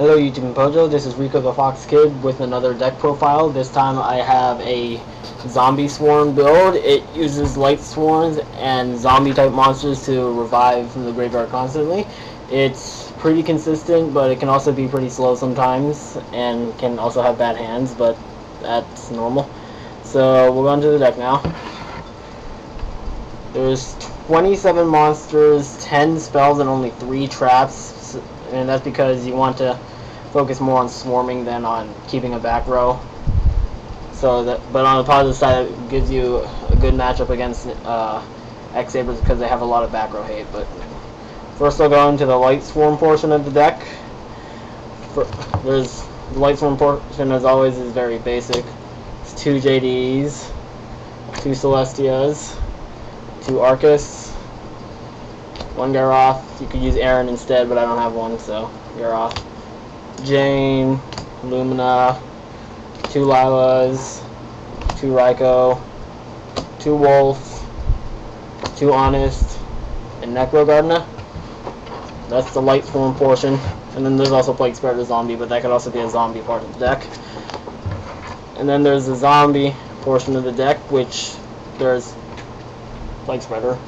Hello YouTube and Pojo, this is RikotheFoxKid with another deck profile. This time I have a Zombiesworn build. It uses Lightsworns and zombie type monsters to revive from the graveyard constantly. It's pretty consistent, but it can also be pretty slow sometimes and can also have bad hands, but that's normal. So we'll go into the deck now. There's 27 monsters, 10 spells, and only 3 traps, and that's because you want to focus more on swarming than on keeping a back row. So that, but on the positive side, it gives you a good matchup against X-Sabers because they have a lot of back row hate. But first, I'll go into the Lightsworn portion of the deck. There's the Lightsworn portion, as always, is very basic. It's 2 JDs, 2 Celestias, 2 Aurkus, 1 Garroth. You could use Aaron instead, but I don't have one, so Garroth. Jain, Lumina, 2 Lylas, 2 Ryko, 2 Wulf, 2 Honest, and Necro Gardna. That's the Lightsworn portion. And then there's also Plaguespreader Zombie, but that could also be a zombie part of the deck. And then there's the zombie portion of the deck, which there's Plaguespreader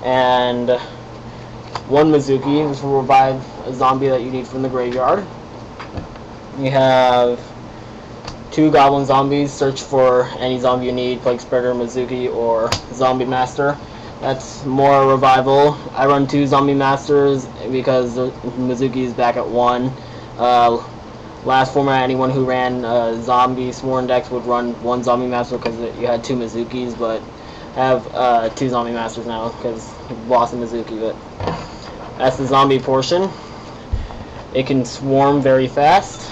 and 1 Mezuki, which will revive a zombie that you need from the graveyard. You have 2 Goblin Zombies, search for any zombie you need, Plaguespreader, Mezuki, or Zombie Master. That's more revival. I run 2 Zombie Masters because Mezuki is back at 1. Last format, anyone who ran Zombiesworn decks would run 1 Zombie Master because you had 2 Mezukis, but I have 2 Zombie Masters now because you lost a Mezuki. But that's the zombie portion. It can swarm very fast.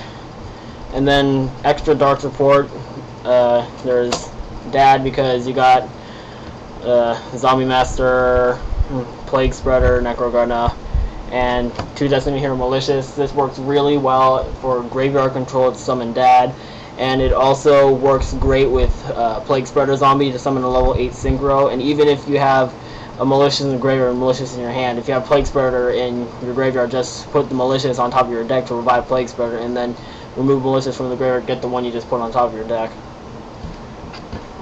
And then extra dark support, there's Dad because you got Zombie Master, Plaguespreader, Necro Gardna, and 2 Destiny Hero Malicious. This works really well for graveyard control to summon Dad, and it also works great with Plaguespreader Zombie to summon a level 8 Synchro. And even if you have a Malicious in the graveyard and Malicious in your hand, if you have Plaguespreader in your graveyard, just put the Malicious on top of your deck to revive Plaguespreader, and then remove Malicious from the graveyard, get the one you just put on top of your deck.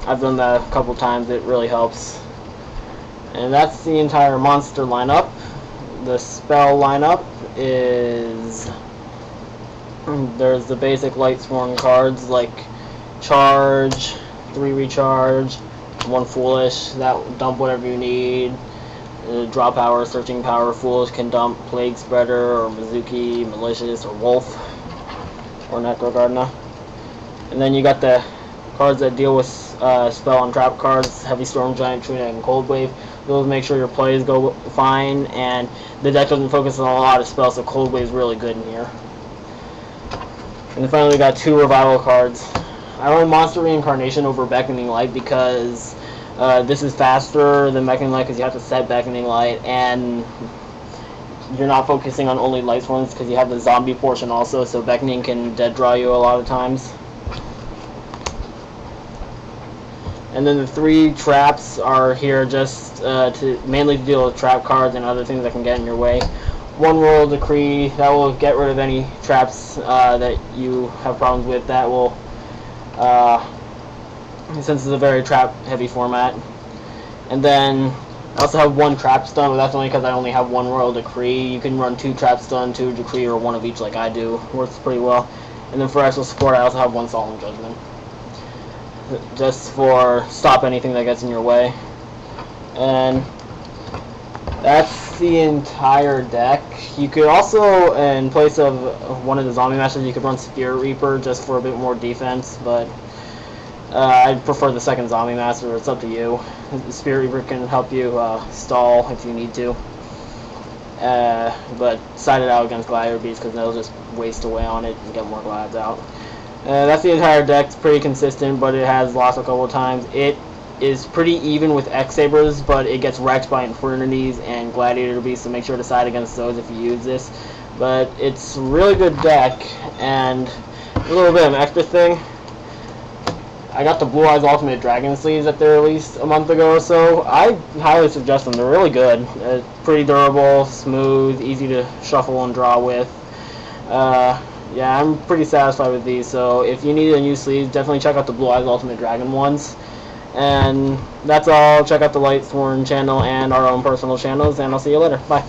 I've done that a couple times, it really helps. And that's the entire monster lineup. The spell lineup is, there's the basic Lightsworn cards like Charge, 3 Recharge, 1 Foolish, that dump whatever you need. Draw power, searching power. Foolish can dump Plaguespreader or Mezuki, Malicious, or Wulf, or Necro Gardna. And then you got the cards that deal with spell and trap cards, Heavy Storm, Giant Tree, and Cold Wave. Those make sure your plays go fine, and the deck doesn't focus on a lot of spells, so Cold Wave is really good in here. And then finally we got 2 revival cards. I run Monster Reincarnation over Beckoning Light because this is faster than Beckoning Light because you have to set Beckoning Light, and you're not focusing on only Lightsworns because you have the zombie portion also, so Beckoning can dead draw you a lot of times. And then the 3 traps are here just mainly to deal with trap cards and other things that can get in your way. 1 Royal Decree, that will get rid of any traps that you have problems with. That will, since it's a very trap heavy format. And then I also have 1 trap stun, but that's only because I only have 1 Royal Decree. You can run 2 trap stun, 2 decree, or 1 of each like I do. Works pretty well. And then for extra support, I also have 1 Solemn Judgment, just for stop anything that gets in your way. And that's the entire deck. You could also, in place of one of the Zombie Masters, you could run Spirit Reaper just for a bit more defense, but I prefer the second Zombie Master. It's up to you. Spirit Reaper can help you stall if you need to, but side it out against Glider Beasts because they'll just waste away on it and get more glides out. That's the entire deck. It's pretty consistent, but it has lost a couple of times. It is pretty even with X-Sabers, but it gets wrecked by Infernities and Gladiator Beasts, so make sure to side against those if you use this. But it's a really good deck, and a little bit of an extra thing. I got the Blue Eyes Ultimate Dragon Sleeves that they released a month ago or so. I highly suggest them. They're really good. Pretty durable, smooth, easy to shuffle and draw with. yeah, I'm pretty satisfied with these. So if you need a new sleeve, definitely check out the Blue Eyes Ultimate Dragon ones. And that's all. Check out the Lightsworn channel and our own personal channels, and I'll see you later. Bye.